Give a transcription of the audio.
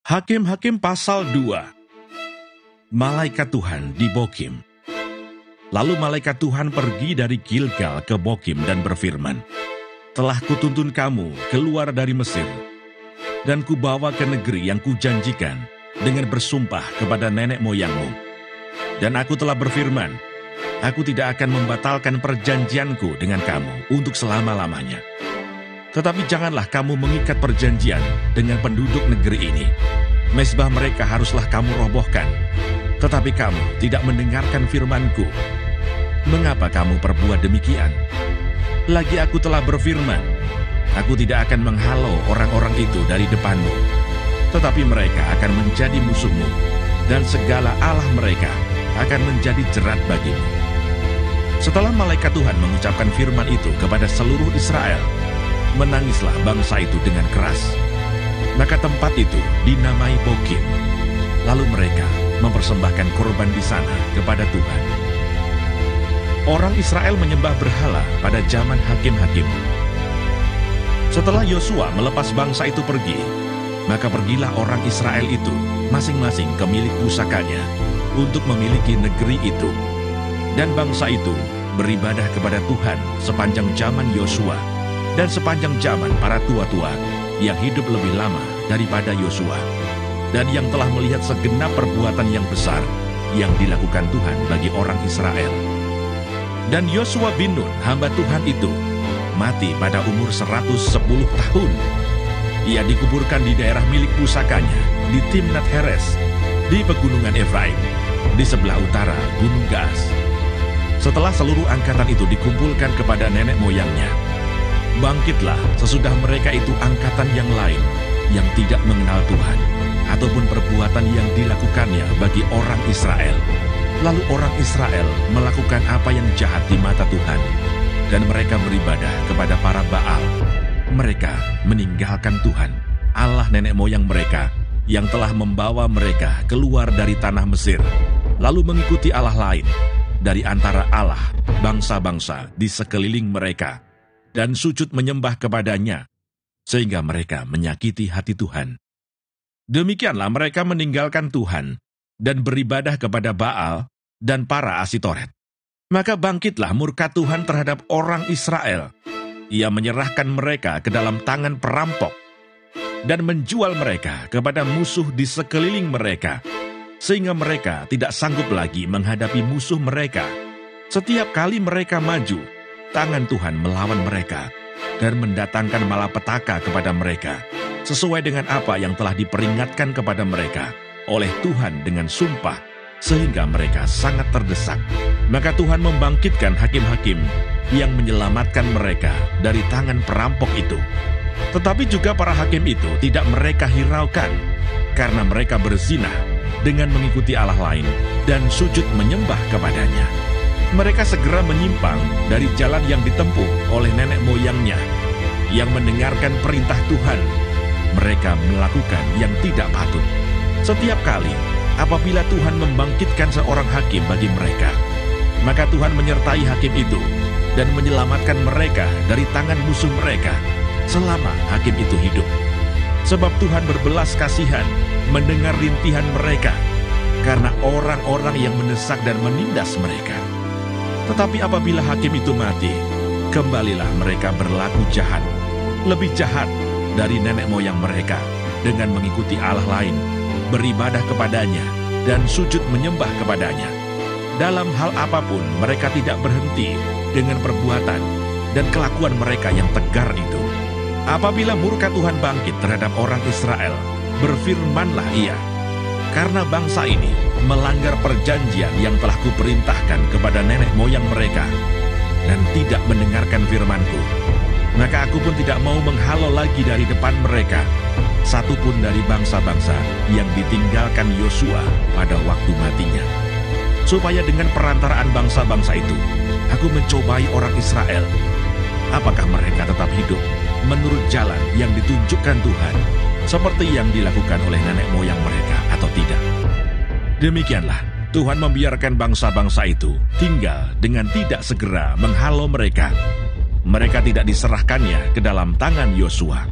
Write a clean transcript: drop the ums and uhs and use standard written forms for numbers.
Hakim-Hakim pasal 2. Malaikat Tuhan di Bokim. Lalu malaikat Tuhan pergi dari Gilgal ke Bokim dan berfirman, "Telah kutuntun kamu keluar dari Mesir, dan kubawa ke negeri yang kujanjikan dengan bersumpah kepada nenek moyangmu. Dan aku telah berfirman, aku tidak akan membatalkan perjanjianku dengan kamu untuk selama-lamanya. Tetapi janganlah kamu mengikat perjanjian dengan penduduk negeri ini. Mezbah mereka haruslah kamu robohkan. Tetapi kamu tidak mendengarkan firman-Ku. Mengapa kamu perbuat demikian? Lagi aku telah berfirman, aku tidak akan menghalau orang-orang itu dari depanmu. Tetapi mereka akan menjadi musuhmu, dan segala allah mereka akan menjadi jerat bagimu." Setelah malaikat Tuhan mengucapkan firman itu kepada seluruh Israel, menangislah bangsa itu dengan keras. Maka tempat itu dinamai Bokim. Lalu mereka mempersembahkan korban di sana kepada Tuhan. Orang Israel menyembah berhala pada zaman hakim-hakim. Setelah Yosua melepas bangsa itu pergi, maka pergilah orang Israel itu masing-masing ke milik pusakanya untuk memiliki negeri itu. Dan bangsa itu beribadah kepada Tuhan sepanjang zaman Yosua dan sepanjang zaman para tua-tua yang hidup lebih lama daripada Yosua, dan yang telah melihat segenap perbuatan yang besar yang dilakukan Tuhan bagi orang Israel. Dan Yosua bin Nun, hamba Tuhan itu, mati pada umur 110 tahun. Ia dikuburkan di daerah milik pusakanya di Timnat Heres, di pegunungan Efraim, di sebelah utara Gunung Gaas. Setelah seluruh angkatan itu dikumpulkan kepada nenek moyangnya, bangkitlah sesudah mereka itu angkatan yang lain yang tidak mengenal Tuhan, ataupun perbuatan yang dilakukannya bagi orang Israel. Lalu orang Israel melakukan apa yang jahat di mata Tuhan, dan mereka beribadah kepada para Baal. Mereka meninggalkan Tuhan, Allah nenek moyang mereka, yang telah membawa mereka keluar dari tanah Mesir, lalu mengikuti Allah lain dari antara Allah bangsa-bangsa di sekeliling mereka, dan sujud menyembah kepadanya, sehingga mereka menyakiti hati Tuhan. Demikianlah mereka meninggalkan Tuhan dan beribadah kepada Baal dan para Asitoret. Maka bangkitlah murka Tuhan terhadap orang Israel. Ia menyerahkan mereka ke dalam tangan perampok dan menjual mereka kepada musuh di sekeliling mereka, sehingga mereka tidak sanggup lagi menghadapi musuh mereka. Setiap kali mereka maju, tangan Tuhan melawan mereka dan mendatangkan malapetaka kepada mereka, sesuai dengan apa yang telah diperingatkan kepada mereka oleh Tuhan dengan sumpah, sehingga mereka sangat terdesak. Maka Tuhan membangkitkan hakim-hakim yang menyelamatkan mereka dari tangan perampok itu. Tetapi juga para hakim itu tidak mereka hiraukan, karena mereka berzinah dengan mengikuti Allah lain dan sujud menyembah kepadanya. Mereka segera menyimpang dari jalan yang ditempuh oleh nenek moyangnya, yang mendengarkan perintah Tuhan. Mereka melakukan yang tidak patut. Setiap kali apabila Tuhan membangkitkan seorang hakim bagi mereka, maka Tuhan menyertai hakim itu dan menyelamatkan mereka dari tangan musuh mereka selama hakim itu hidup. Sebab Tuhan berbelas kasihan mendengar rintihan mereka karena orang-orang yang mendesak dan menindas mereka. Tetapi apabila hakim itu mati, kembalilah mereka berlaku jahat, lebih jahat dari nenek moyang mereka, dengan mengikuti Allah lain, beribadah kepadanya, dan sujud menyembah kepadanya. Dalam hal apapun mereka tidak berhenti dengan perbuatan dan kelakuan mereka yang tegar itu. Apabila murka Tuhan bangkit terhadap orang Israel, berfirmanlah Ia, "Karena bangsa ini melanggar perjanjian yang telah kuperintahkan kepada nenek moyang mereka, dan tidak mendengarkan firman-Ku, maka aku pun tidak mau menghalau lagi dari depan mereka satupun dari bangsa-bangsa yang ditinggalkan Yosua pada waktu matinya, supaya dengan perantaraan bangsa-bangsa itu aku mencobai orang Israel, apakah mereka tetap hidup menurut jalan yang ditunjukkan Tuhan, seperti yang dilakukan oleh nenek moyang mereka, atau tidak." Demikianlah Tuhan membiarkan bangsa-bangsa itu tinggal dengan tidak segera menghalau mereka. Mereka tidak diserahkannya ke dalam tangan Yosua.